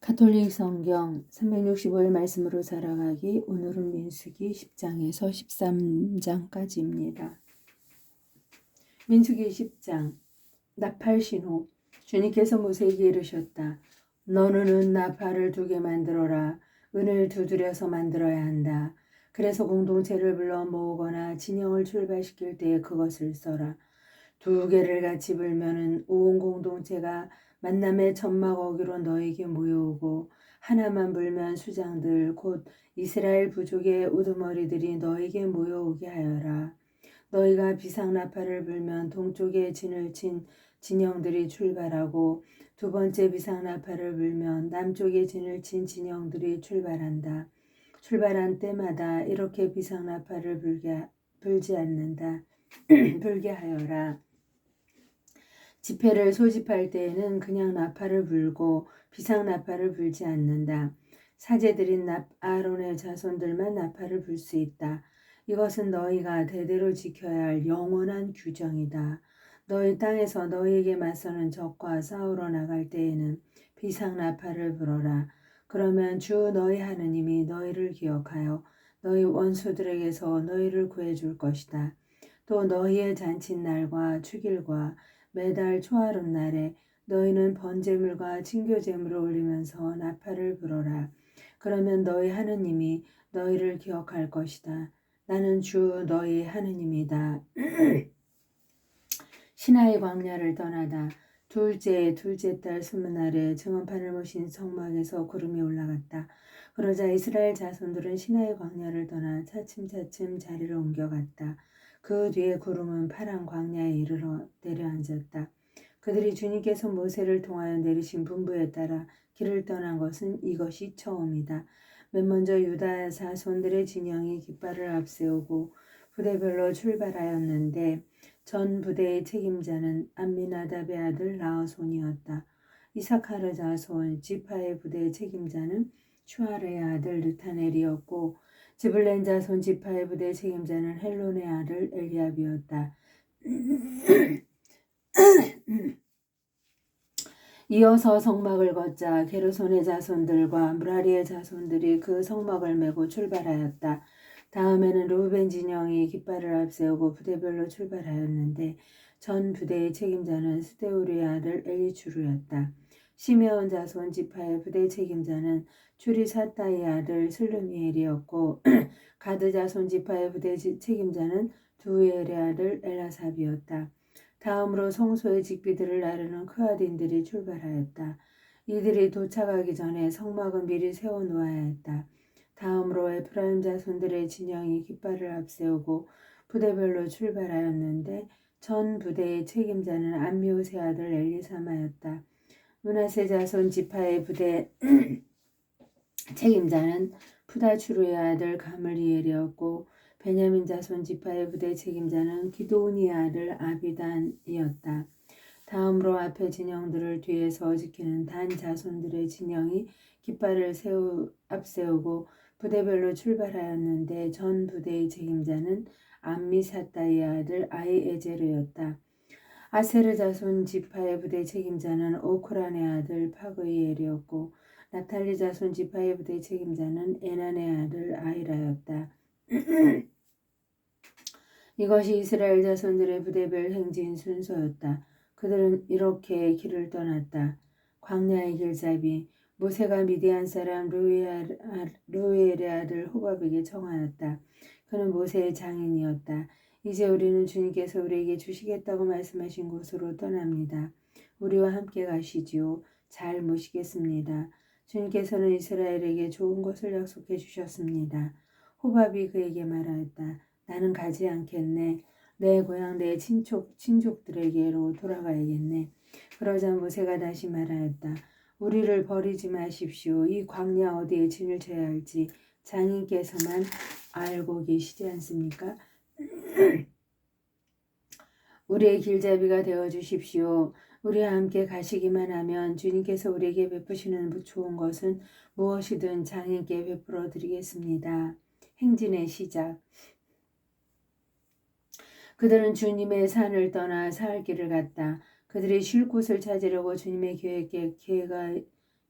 가톨릭 성경 365일 말씀으로 살아가기. 오늘은 민수기 10장에서 13장까지입니다. 민수기 10장. 나팔신호. 주님께서 모세에게 이르셨다. 너는 은 나팔을 2개 만들어라. 은을 두드려서 만들어야 한다. 그래서 공동체를 불러 모으거나 진영을 출발시킬 때에 그것을 써라. 2개를 같이 불면은 온 공동체가 만남의 천막 어기로 너에게 모여오고, 하나만 불면 수장들 곧 이스라엘 부족의 우두머리들이 너에게 모여오게 하여라. 너희가 비상나팔을 불면 동쪽에 진을 친 진영들이 출발하고, 2번째 비상나팔을 불면 남쪽에 진을 친 진영들이 출발한다. 출발한 때마다 이렇게 비상나팔을 불지 않는다. 불게 하여라. 집회를 소집할 때에는 그냥 나팔을 불고 비상나팔을 불지 않는다. 사제들인 아론의 자손들만 나팔을 불 수 있다. 이것은 너희가 대대로 지켜야 할 영원한 규정이다. 너희 땅에서 너희에게 맞서는 적과 싸우러 나갈 때에는 비상나팔을 불어라. 그러면 주 너희 하느님이 너희를 기억하여 너희 원수들에게서 너희를 구해줄 것이다. 또 너희의 잔칫날과 축일과 매달 초하룻날에 너희는 번제물과 친교제물을 올리면서 나팔을 불어라. 그러면 너희 하느님이 너희를 기억할 것이다. 나는 주 너희 하느님이다. 시나이 광야를 떠나다 둘째 달 20날에 증언판을 모신 성막에서 구름이 올라갔다. 그러자 이스라엘 자손들은 시나이 광야를 떠나 차츰차츰 자리를 옮겨갔다. 그 뒤에 구름은 파란 광야에 이르러 내려앉았다. 그들이 주님께서 모세를 통하여 내리신 분부에 따라 길을 떠난 것은 이것이 처음이다. 맨 먼저 유다 자손들의 진영이 깃발을 앞세우고 부대별로 출발하였는데, 전 부대의 책임자는 암미나답의 아들 나아손이었다. 이사카르 자손 지파의 부대 책임자는 슈아르의 아들 느타넬이었고, 지블렌 자손 지파의 부대 책임자는 헬론의 아들 엘리압이었다. 이어서 성막을 걷자 게르손의 자손들과 무라리의 자손들이 그 성막을 메고 출발하였다. 다음에는 루벤 진영이 깃발을 앞세우고 부대별로 출발하였는데, 전 부대의 책임자는 스데우리의 아들 엘리추루였다. 시메온 자손 지파의 부대 책임자는 추리사따의 아들 슬루미엘이었고, 가드 자손 지파의 부대 책임자는 두엘의 아들 엘라삽이었다. 다음으로 성소의 직비들을 나르는 크아딘들이 출발하였다. 이들이 도착하기 전에 성막은 미리 세워놓아야 했다. 다음으로 에프라임 자손들의 진영이 깃발을 앞세우고 부대별로 출발하였는데, 전 부대의 책임자는 암미옷의 아들 엘리사마였다. 므낫세 자손 지파의 부대 책임자는 푸다추루의 아들 가물리엘이었고, 베냐민 자손 지파의 부대 책임자는 기도온의 아들 아비단이었다. 다음으로 앞에 진영들을 뒤에서 지키는 단 자손들의 진영이 깃발을 앞세우고 부대별로 출발하였는데, 전 부대의 책임자는 암미사따의 아들 아이에제르였다. 아세르 자손 지파의 부대 책임자는 오크란의 아들 파그이엘이었고, 나탈리 자손 지파의 부대 책임자는 에난의 아들 아이라였다. 이것이 이스라엘 자손들의 부대별 행진 순서였다. 그들은 이렇게 길을 떠났다. 광야의 길잡이 모세가 미디안 사람 루엘의 아들 호밥에게 청하였다. 그는 모세의 장인이었다. 이제 우리는 주님께서 우리에게 주시겠다고 말씀하신 곳으로 떠납니다. 우리와 함께 가시지요. 잘 모시겠습니다. 주님께서는 이스라엘에게 좋은 것을 약속해 주셨습니다. 호밥이 그에게 말하였다. 나는 가지 않겠네. 내 고향 내 친족들에게로 돌아가야겠네. 그러자 모세가 다시 말하였다. 우리를 버리지 마십시오. 이 광야 어디에 진을 쳐야 할지 장인께서만 알고 계시지 않습니까? 우리의 길잡이가 되어 주십시오. 우리와 함께 가시기만 하면 주님께서 우리에게 베푸시는 좋은 것은 무엇이든 장인께 베풀어 드리겠습니다. 행진의 시작. 그들은 주님의 산을 떠나 사흘길을 갔다. 그들이 쉴 곳을 찾으려고 주님의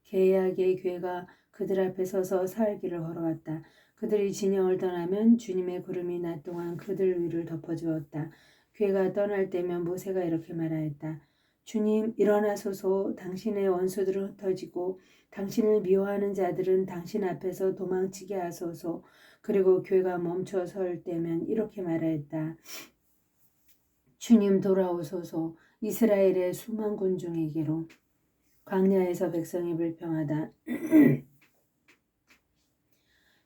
계약의 괴가 그들 앞에 서서 사흘 길을 걸어왔다. 그들이 진영을 떠나면 주님의 구름이 낮 동안 그들 위를 덮어주었다. 괴가 떠날 때면 모세가 이렇게 말하였다. 주님 일어나소서. 당신의 원수들은 흩어지고 당신을 미워하는 자들은 당신 앞에서 도망치게 하소서. 그리고 괴가 멈춰 설 때면 이렇게 말하였다. 주님 돌아오소서. 이스라엘의 수만 군중에게로. 광야에서 백성이 불평하다.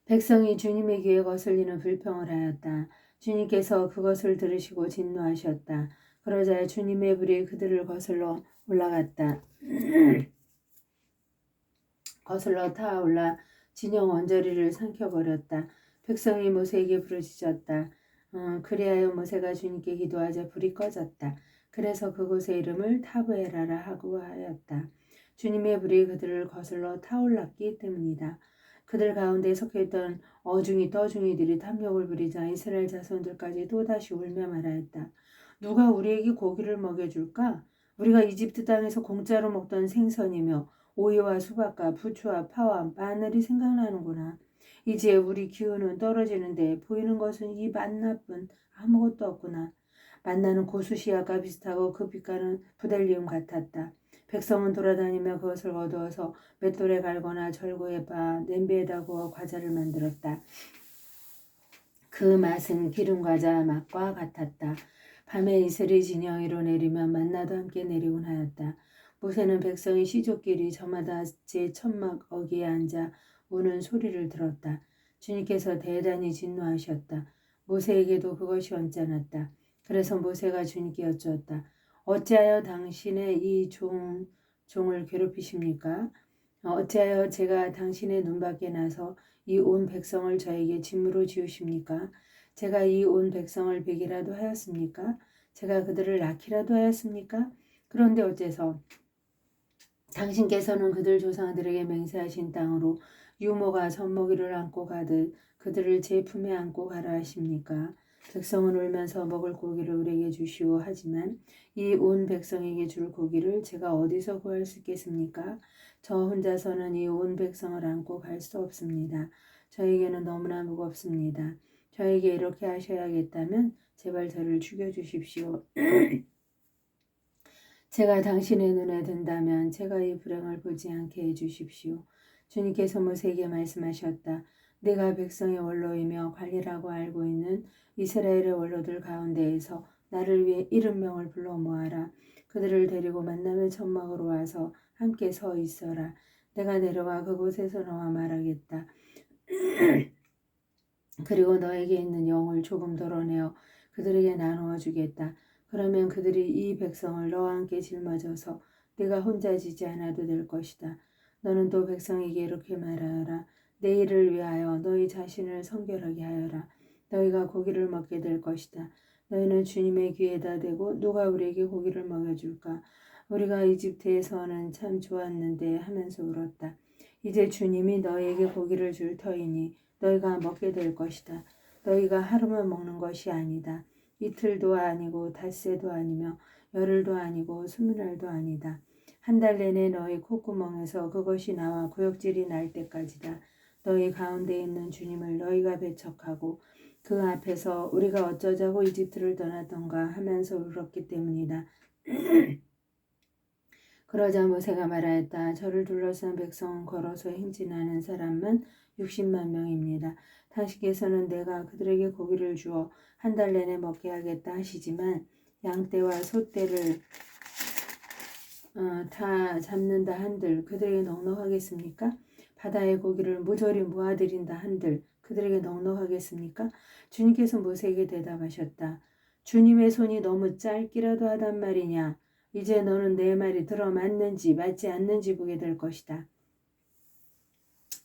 백성이 주님의 귀에 거슬리는 불평을 하였다. 주님께서 그것을 들으시고 진노하셨다. 그러자 주님의 불이 그들을 거슬러 올라갔다. 거슬러 타올라 진영 언저리를 삼켜버렸다. 백성이 모세에게 부르짖었다. 그리하여 모세가 주님께 기도하자 불이 꺼졌다. 그래서 그곳의 이름을 타브에라라 하고 하였다. 주님의 불이 그들을 거슬러 타올랐기 때문이다. 그들 가운데 속해있던 어중이 떠중이들이 탐욕을 부리자 이스라엘 자손들까지 또다시 울며 말하였다. 누가 우리에게 고기를 먹여줄까? 우리가 이집트 땅에서 공짜로 먹던 생선이며 오이와 수박과 부추와 파와 마늘이 생각나는구나. 이제 우리 기운은 떨어지는데 보이는 것은 이 만나뿐 아무것도 없구나. 만나는 고수시아가 비슷하고 그 빛깔은 부델리움 같았다. 백성은 돌아다니며 그것을 거두어서 맷돌에 갈거나 절구에 빻아 냄비에다 구워 과자를 만들었다. 그 맛은 기름과자 맛과 같았다. 밤에 이슬이 진영 위로 내리면 만나도 함께 내리곤 하였다. 모세는 백성이 시족끼리 저마다 제 천막 어귀에 앉아 우는 소리를 들었다. 주님께서 대단히 진노하셨다. 모세에게도 그것이 언짢았다. 그래서 모세가 주님께 여쭈었다. 어찌하여 당신의 이 종을 괴롭히십니까? 어찌하여 제가 당신의 눈밖에 나서 이 온 백성을 저에게 짐으로 지우십니까? 제가 이 온 백성을 베기라도 하였습니까? 제가 그들을 낳기라도 하였습니까? 그런데 어째서 당신께서는 그들 조상들에게 맹세하신 땅으로 유모가 젖먹이를 안고 가듯 그들을 제 품에 안고 가라 하십니까? 백성은 울면서 먹을 고기를 우리에게 주시오 하지만 이 온 백성에게 줄 고기를 제가 어디서 구할 수 있겠습니까? 저 혼자서는 이 온 백성을 안고 갈 수 없습니다. 저에게는 너무나 무겁습니다. 저에게 이렇게 하셔야겠다면 제발 저를 죽여주십시오. 제가 당신의 눈에 든다면 제가 이 불행을 보지 않게 해주십시오. 주님께서 모세에게 말씀하셨다. 내가 백성의 원로이며 관리라고 알고 있는 이스라엘의 원로들 가운데에서 나를 위해 70명을 불러 모아라. 그들을 데리고 만남의 천막으로 와서 함께 서 있어라. 내가 내려가 그곳에서 너와 말하겠다. 그리고 너에게 있는 영을 조금 덜어내어 그들에게 나누어 주겠다. 그러면 그들이 이 백성을 너와 함께 짊어져서 네가 혼자 지지 않아도 될 것이다. 너는 또 백성에게 이렇게 말하여라. 내일을 위하여 너희 자신을 성결하게 하여라. 너희가 고기를 먹게 될 것이다. 너희는 주님의 귀에다 대고 누가 우리에게 고기를 먹여줄까? 우리가 이집트에서는 참 좋았는데 하면서 울었다. 이제 주님이 너희에게 고기를 줄 터이니 너희가 먹게 될 것이다. 너희가 하루만 먹는 것이 아니다. 이틀도 아니고 닷새도 아니며 열흘도 아니고 20날도 아니다. 한 달 내내 너희 콧구멍에서 그것이 나와 구역질이 날 때까지다. 너희 가운데 있는 주님을 너희가 배척하고 그 앞에서 우리가 어쩌자고 이집트를 떠났던가 하면서 울었기 때문이다. 그러자 모세가 말하였다. 저를 둘러싼 백성은 걸어서 행진하는 사람만 60만 명입니다. 당신께서는 내가 그들에게 고기를 주어 한 달 내내 먹게 하겠다 하시지만 양떼와 소떼를 다 잡는다 한들 그들에게 넉넉하겠습니까? 바다의 고기를 모조리 모아들인다 한들 그들에게 넉넉하겠습니까? 주님께서 모세에게 대답하셨다. 주님의 손이 너무 짧기라도 하단 말이냐? 이제 너는 내 말이 들어맞는지 맞지 않는지 보게 될 것이다.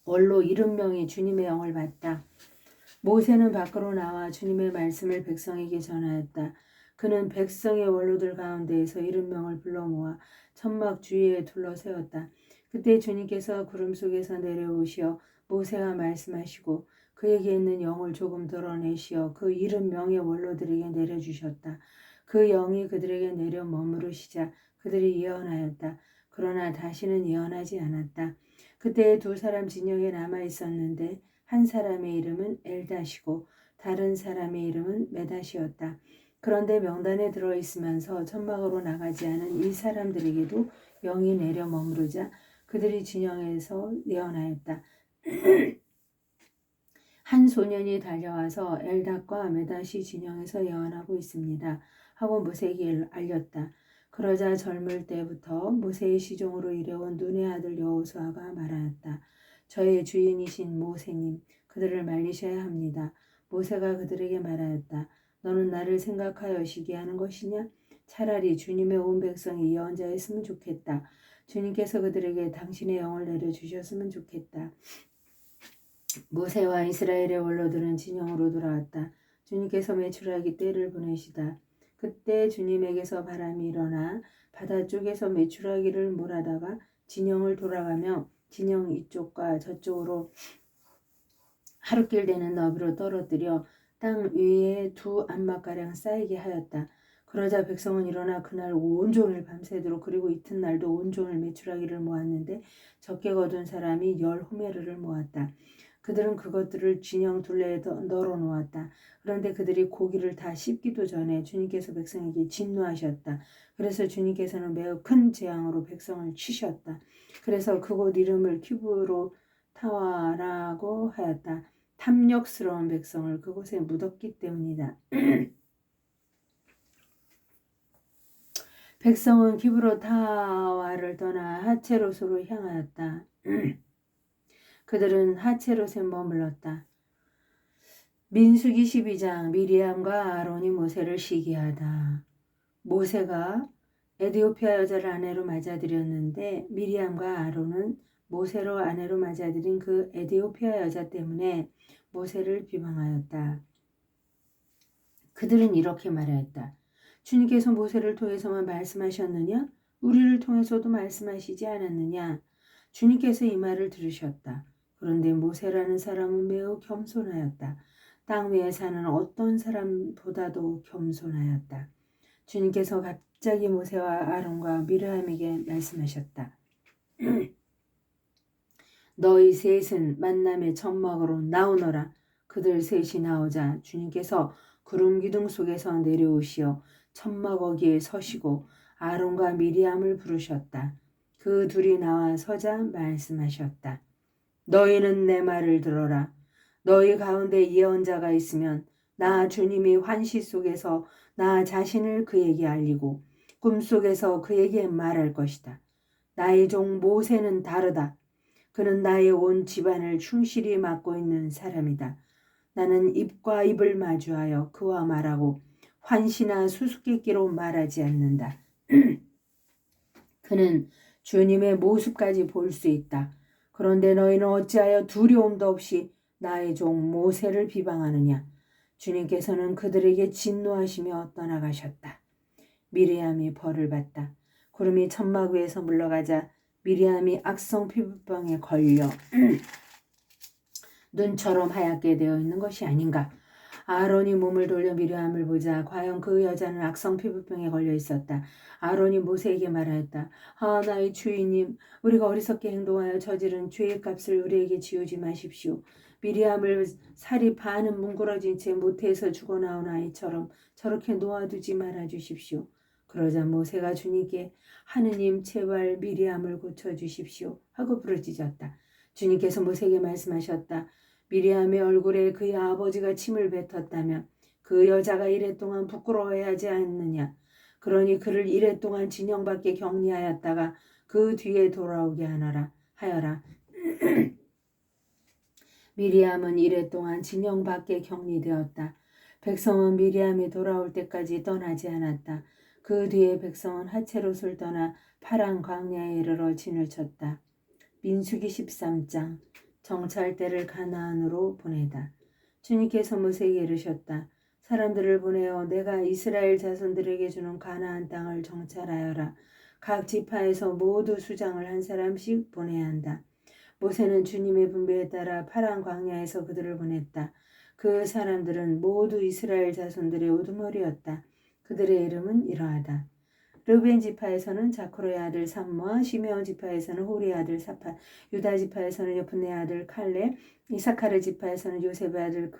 원로 70명이 주님의 영을 받다. 모세는 밖으로 나와 주님의 말씀을 백성에게 전하였다. 그는 백성의 원로들 가운데에서 70명을 불러 모아 천막 주위에 둘러세웠다. 그때 주님께서 구름 속에서 내려오시어 모세와 말씀하시고 그에게 있는 영을 조금 덜어내시어 그 70명의 원로들에게 내려주셨다. 그 영이 그들에게 내려 머무르시자 그들이 예언하였다. 그러나 다시는 예언하지 않았다. 그때 두 사람 진영에 남아 있었는데 한 사람의 이름은 엘닷이고 다른 사람의 이름은 메닷이었다. 그런데 명단에 들어있으면서 천막으로 나가지 않은 이 사람들에게도 영이 내려 머무르자 그들이 진영에서 예언하였다. 한 소년이 달려와서 엘닷과 메닷이 진영에서 예언하고 있습니다. 하고 모세에게 알렸다. 그러자 젊을 때부터 모세의 시종으로 일해온 눈의 아들 여호수아가 말하였다. 저의 주인이신 모세님, 그들을 말리셔야 합니다. 모세가 그들에게 말하였다. 너는 나를 생각하여 시기하는 것이냐? 차라리 주님의 온 백성이 예언자였으면 좋겠다. 주님께서 그들에게 당신의 영을 내려주셨으면 좋겠다. 모세와 이스라엘의 원로들은 진영으로 돌아왔다. 주님께서 메추라기 떼를 보내시다. 그때 주님에게서 바람이 일어나 바다 쪽에서 메추라기를 몰아다가 진영을 돌아가며 진영 이쪽과 저쪽으로 하루길 되는 너비로 떨어뜨려 땅 위에 두 안마가량 쌓이게 하였다. 그러자 백성은 일어나 그날 온종일 밤새도록 그리고 이튿날도 온종일 메추라기를 모았는데 적게 거둔 사람이 10호메르를 모았다. 그들은 그것들을 진영 둘레에 널어 놓았다. 그런데 그들이 고기를 다 씹기도 전에 주님께서 백성에게 진노하셨다. 그래서 주님께서는 매우 큰 재앙으로 백성을 치셨다. 그래서 그곳 이름을 키브로 타와라고 하였다. 탐욕스러운 백성을 그곳에 묻었기 때문이다. 백성은 기브로 타와를 떠나 하체로스로 향하였다. 그들은 하체롯에 머물렀다. 민수기 12장 미리암과 아론이 모세를 시기하다. 모세가 에디오피아 여자를 아내로 맞아들였는데 미리암과 아론은 모세로 아내로 맞아들인 그 에디오피아 여자 때문에 모세를 비방하였다. 그들은 이렇게 말하였다. 주님께서 모세를 통해서만 말씀하셨느냐? 우리를 통해서도 말씀하시지 않았느냐? 주님께서 이 말을 들으셨다. 그런데 모세라는 사람은 매우 겸손하였다. 땅 위에 사는 어떤 사람보다도 겸손하였다. 주님께서 갑자기 모세와 아론과 미르암에게 말씀하셨다. 너희 셋은 만남의 천막으로 나오너라. 그들 셋이 나오자 주님께서 구름 기둥 속에서 내려오시어 천막 거기에 서시고 아론과 미리암을 부르셨다. 그 둘이 나와 서자 말씀하셨다. 너희는 내 말을 들어라. 너희 가운데 예언자가 있으면 나 주님이 환시 속에서 나 자신을 그에게 알리고 꿈속에서 그에게 말할 것이다. 나의 종 모세는 다르다. 그는 나의 온 집안을 충실히 맡고 있는 사람이다. 나는 입과 입을 마주하여 그와 말하고 환시나 수수께끼로 말하지 않는다. 그는 주님의 모습까지 볼 수 있다. 그런데 너희는 어찌하여 두려움도 없이 나의 종 모세를 비방하느냐. 주님께서는 그들에게 진노하시며 떠나가셨다. 미리암이 벌을 받다. 구름이 천막 위에서 물러가자 미리암이 악성 피부병에 걸려 눈처럼 하얗게 되어 있는 것이 아닌가. 아론이 몸을 돌려 미리암을 보자 과연 그 여자는 악성 피부병에 걸려 있었다. 아론이 모세에게 말하였다. 나의 주인님, 우리가 어리석게 행동하여 저지른 죄의 값을 우리에게 지우지 마십시오. 미리암을 살이 반은 뭉그러진 채 모태에서 죽어나온 아이처럼 저렇게 놓아두지 말아주십시오. 그러자 모세가 주님께 하느님 제발 미리암을 고쳐주십시오 하고 부르짖었다. 주님께서 모세에게 말씀하셨다. 미리암의 얼굴에 그의 아버지가 침을 뱉었다면 그 여자가 이랫동안 부끄러워하지 않느냐. 그러니 그를 이랫동안 진영 밖에 격리하였다가 그 뒤에 돌아오게 하여라. 미리암은 이랫동안 진영 밖에 격리되었다. 백성은 미리암이 돌아올 때까지 떠나지 않았다. 그 뒤에 백성은 하체롯을 떠나 파란 광야에 이르러 진을 쳤다. 민수기 13장 정찰대를 가나안으로 보내다. 주님께서 모세에게 이르셨다. 사람들을 보내어 내가 이스라엘 자손들에게 주는 가나안 땅을 정찰하여라. 각 지파에서 모두 수장을 한 사람씩 보내야 한다. 모세는 주님의 분배에 따라 파란 광야에서 그들을 보냈다. 그 사람들은 모두 이스라엘 자손들의 우두머리였다. 그들의 이름은 이러하다. 르우벤 지파에서는 자크로의 아들 삼무아, 시메온 지파에서는 호리의 아들 사판, 유다 지파에서는 여푼네의 아들 칼렙, 이사카르 지파에서는 요셉의 아들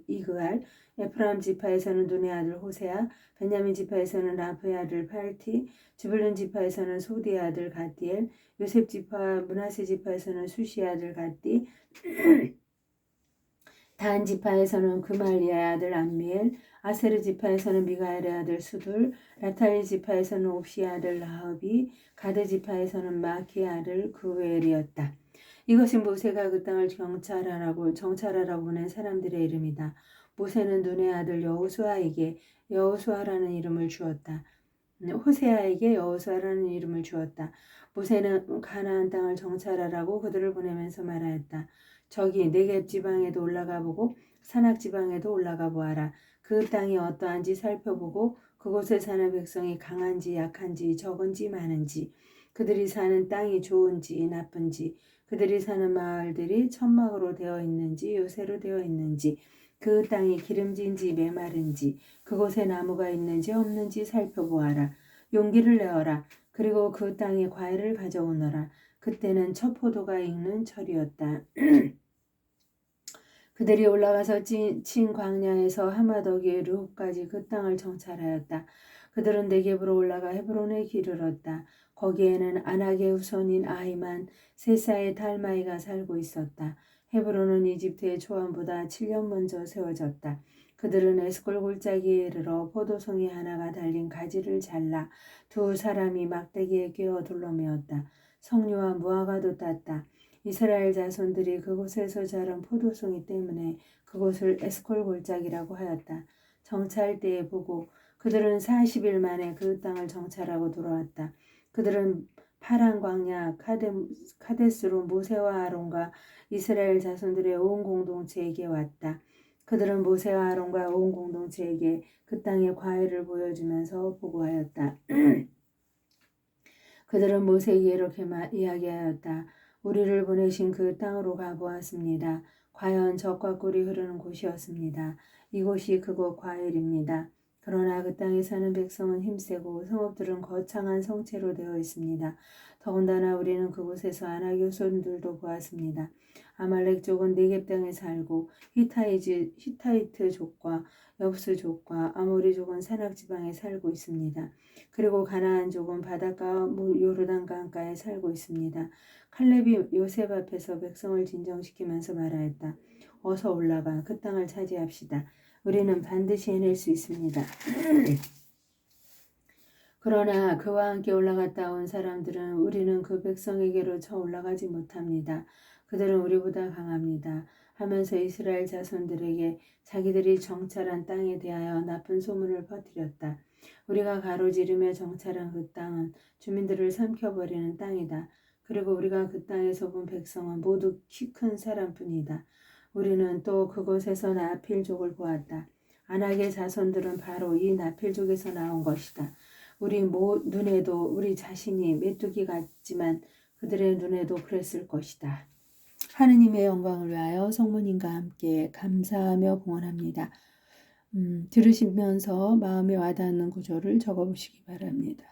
이그알, 에프라임 지파에서는 눈의 아들 호세아, 베냐민 지파에서는 라프의 아들 팔티, 주불룬 지파에서는 소디의 아들 갓디엘, 요셉 지파 므낫세 지파에서는 수시의 아들 갓디, 단 지파에서는 그말리아의 아들 암미엘, 아세르 지파에서는 미가엘의 아들 수둘, 라탈리 지파에서는 옵시의 아들 라합이, 가드 지파에서는 마키의 아들 구엘이었다. 이것이 모세가 그 땅을 정찰하라고 보낸 사람들의 이름이다. 모세는 눈의 아들 여호수아에게 여호수아라는 이름을 주었다. 호세아에게 여호수아라는 이름을 주었다. 모세는 가나안 땅을 정찰하라고 그들을 보내면서 말하였다. 저기 네겝 지방에도 올라가 보고 산악 지방에도 올라가 보아라. 그 땅이 어떠한지 살펴보고 그곳에 사는 백성이 강한지 약한지 적은지 많은지 그들이 사는 땅이 좋은지 나쁜지 그들이 사는 마을들이 천막으로 되어 있는지 요새로 되어 있는지 그 땅이 기름진지 메마른지 그곳에 나무가 있는지 없는지 살펴보아라. 용기를 내어라. 그리고 그 땅에 과일을 가져오너라. 그때는 첫 포도가 익는 철이었다. 그들이 올라가서 친 광야에서 하마더기 르홉까지 그 땅을 정찰하였다. 그들은 네겝으로 올라가 헤브론에 이르렀다. 거기에는 아낙의 후손인 아히만 세사의 달마이가 살고 있었다. 헤브론은 이집트의 초원보다 7년 먼저 세워졌다. 그들은 에스콜 골짜기에 이르러 포도송이 하나가 달린 가지를 잘라 두 사람이 막대기에 끼워 둘러매었다. 석류와 무화과도 땄다. 이스라엘 자손들이 그곳에서 자란 포도송이 때문에 그곳을 에스콜 골짜기라고 하였다. 정찰 때에 보고 그들은 40일 만에 그 땅을 정찰하고 돌아왔다. 그들은 파란 광야 카데스로 모세와 아론과 이스라엘 자손들의 온 공동체에게 왔다. 그들은 모세와 아론과 온 공동체에게 그 땅의 과일을 보여주면서 보고하였다. 그들은 모세에게 이렇게 이야기하였다. 우리를 보내신 그 땅으로 가보았습니다. 과연 젖과 꿀이 흐르는 곳이었습니다. 이곳이 그곳 과일입니다. 그러나 그 땅에 사는 백성은 힘세고 성읍들은 거창한 성체로 되어 있습니다. 더군다나 우리는 그곳에서 아낙의 후손들도 보았습니다. 아말렉족은 네겝 땅에 살고 히타이트족과 엽스족과 아모리족은 산악지방에 살고 있습니다. 그리고 가나안족은 바닷가와 요르단 강가에 살고 있습니다. 칼렙이 요셉 앞에서 백성을 진정시키면서 말하였다. 어서 올라가 그 땅을 차지합시다. 우리는 반드시 해낼 수 있습니다. 그러나 그와 함께 올라갔다 온 사람들은 우리는 그 백성에게로 쳐 올라가지 못합니다. 그들은 우리보다 강합니다. 하면서 이스라엘 자손들에게 자기들이 정찰한 땅에 대하여 나쁜 소문을 퍼뜨렸다. 우리가 가로지르며 정찰한 그 땅은 주민들을 삼켜버리는 땅이다. 그리고 우리가 그 땅에서 본 백성은 모두 키 큰 사람뿐이다. 우리는 또 그곳에서 나필족을 보았다. 아낙의 자손들은 바로 이 나필족에서 나온 것이다. 우리 눈에도 우리 자신이 메뚜기 같지만 그들의 눈에도 그랬을 것이다. 하느님의 영광을 위하여 성모님과 함께 감사하며 봉헌합니다. 들으시면서 마음에 와닿는 구절을 적어보시기 바랍니다.